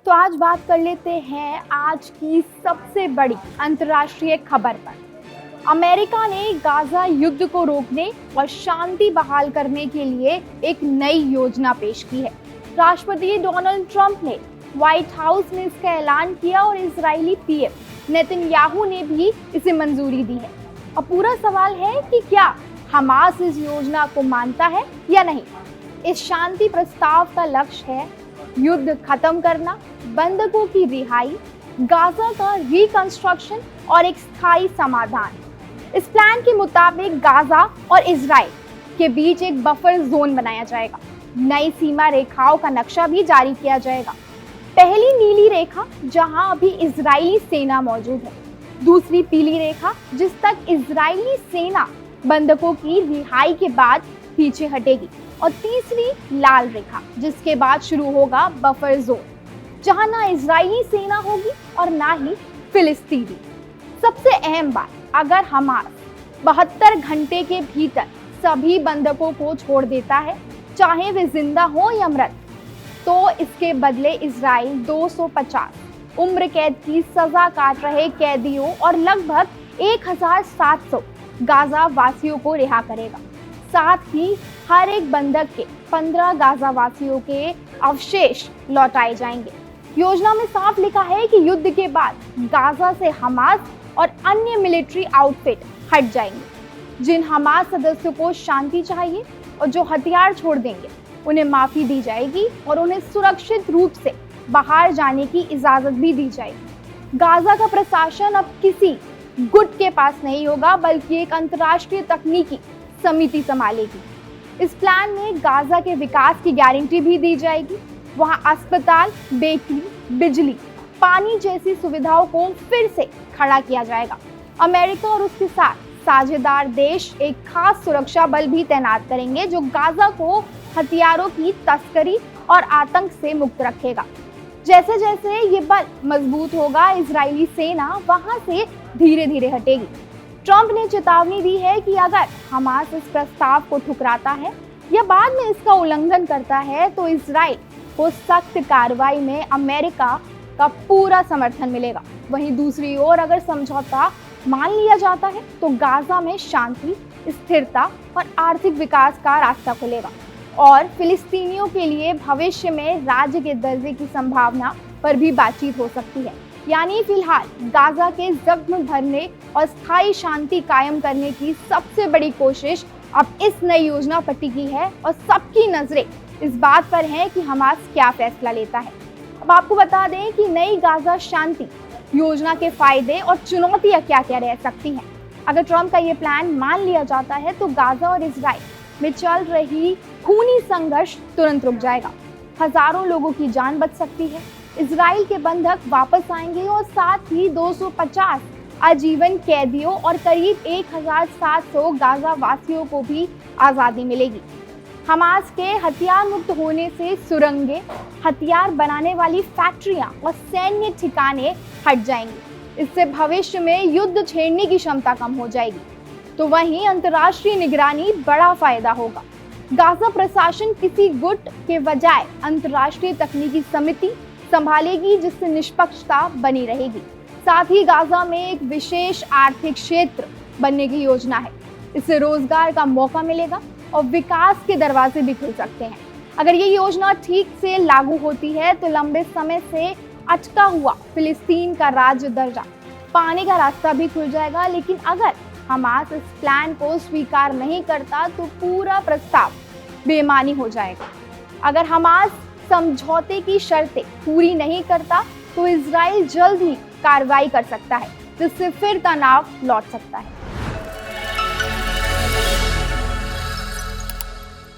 तो आज बात कर लेते हैं आज की सबसे बड़ी अंतर्राष्ट्रीय खबर पर। अमेरिका ने गाजा युद्ध को रोकने और शांति बहाल करने के लिए एक नई योजना पेश की है। राष्ट्रपति डोनाल्ड ट्रंप ने व्हाइट हाउस में इसका ऐलान किया और इजरायली पीएम नेतन्याहू ने भी इसे मंजूरी दी है। अब पूरा सवाल है कि क्या हमास इस योजना को मानता है या नहीं। इस शांति प्रस्ताव का लक्ष्य है युद्ध खत्म करना, बंधकों की रिहाई, गाजा का रिकंस्ट्रक्शन और एक स्थायी समाधान। इस प्लान के मुताबिक गाजा और इजराइल के बीच एक बफर जोन बनाया जाएगा। नई सीमा रेखाओं का नक्शा भी जारी किया जाएगा। पहली नीली रेखा जहां अभी इजरायली सेना मौजूद है, दूसरी पीली रेखा जिस तक इजरायली सेना बंधकों की रिहाई के बाद पीछे हटेगी, और तीसरी लाल रेखा जिसके बाद शुरू होगा बफर जोन जहां ना इजरायली सेना होगी और ना ही फिलिस्तीनी। सबसे अहम बात, अगर हमास 72 घंटे के भीतर सभी बंधकों को छोड़ देता है, चाहे वे जिंदा हो या मृत, तो इसके बदले इजराइल 250 उम्र कैद की सजा काट रहे कैदियों और लगभग 1700 गाजा वासियों को रिहा करेगा। साथ ही हर एक बंधक के 15 गाजा वासियों के अवशेष लौटाए जाएंगे। योजना में साफ लिखा है कि युद्ध के बाद गाजा से हमास और अन्य मिलिट्री आउटफिट हट जाएंगे। जिन हमास सदस्यों को शांति चाहिए और जो हथियार छोड़ देंगे, उन्हें माफी दी जाएगी और उन्हें सुरक्षित रूप से बाहर जाने की इजाजत भी दी जाएगी। गाजा का प्रशासन अब किसी गुट के पास नहीं होगा, बल्कि एक अंतर्राष्ट्रीय तकनीकी समिति संभालेगी। इस प्लान में गाजा के विकास की गारंटी भी दी जाएगी। वहां अस्पताल, बेकरी, बिजली, पानी जैसी सुविधाओं को फिर से खड़ा किया जाएगा। अमेरिका और उसके साथ साझेदार देश एक खास सुरक्षा बल भी तैनात करेंगे जो गाजा को हथियारों की तस्करी और आतंक से मुक्त रखेगा। जैसे जैसे ये बल मजबूत होगा, इजरायली सेना वहां से धीरे धीरे हटेगी। ट्रंप ने चेतावनी दी है कि अगर हमास इस प्रस्ताव को ठुकराता है या बाद में इसका उल्लंघन करता है, तो इजराइल को सख्त कार्रवाई में अमेरिका का पूरा समर्थन मिलेगा। वहीं दूसरी ओर अगर समझौता मान लिया जाता है, तो गाजा में शांति, स्थिरता और आर्थिक विकास का रास्ता खुलेगा और फिलिस्तीनियों के लिए भविष्य में राज्य के दर्जे की संभावना पर भी बातचीत हो सकती है। यानी फिलहाल गाजा के जख्म भरने और स्थायी शांति कायम करने की सबसे बड़ी कोशिश अब इस नई योजना पर टिकी है और सबकी नजरें इस बात पर हैं कि हमास क्या फैसला लेता है। अब आपको बता दें कि नई गाजा शांति योजना के फायदे और चुनौतियां क्या क्या रह सकती हैं। अगर ट्रंप का ये प्लान मान लिया जाता है, तो गाजा और इजराइल में चल रही खूनी संघर्ष तुरंत रुक जाएगा। हजारों लोगों की जान बच सकती है, इजराइल के बंधक वापस आएंगे और साथ ही 250 आजीवन कैदियों और करीब 1700 गाजा वासियों को भी आज़ादी मिलेगी। हमास के हथियार मुक्त होने से सुरंगें, हथियार बनाने वाली फैक्ट्रियां और सैन्य ठिकाने हट जाएंगे। इससे भविष्य में युद्ध छेड़ने की क्षमता कम हो जाएगी। तो वहीं अंतर्राष्ट्रीय निगरानी बड़ा फायदा होगा। गाजा प्रशासन किसी गुट के बजाय अंतर्राष्ट्रीय तकनीकी समिति संभालेगी, जिससे निष्पक्षता बनी रहेगी। साथ ही गाजा में एक विशेष आर्थिक क्षेत्र बनने की योजना है। इससे रोजगार का मौका मिलेगा और विकास के दरवाजे भी खुल सकते हैं। अगर ये योजना ठीक से लागू होती है, तो लंबे समय से अटका हुआ फिलिस्तीन का राज्य दर्जा पाने का रास्ता भी खुल जाएगा। लेकिन अगर हमास इस प्लान को स्वीकार नहीं करता, तो पूरा प्रस्ताव बेईमानी हो जाएगा। अगर हमास समझौते की शर्तें पूरी नहीं करता, तो इजराइल जल्द ही कार्रवाई कर सकता है, जिससे फिर तनाव लौट सकता है।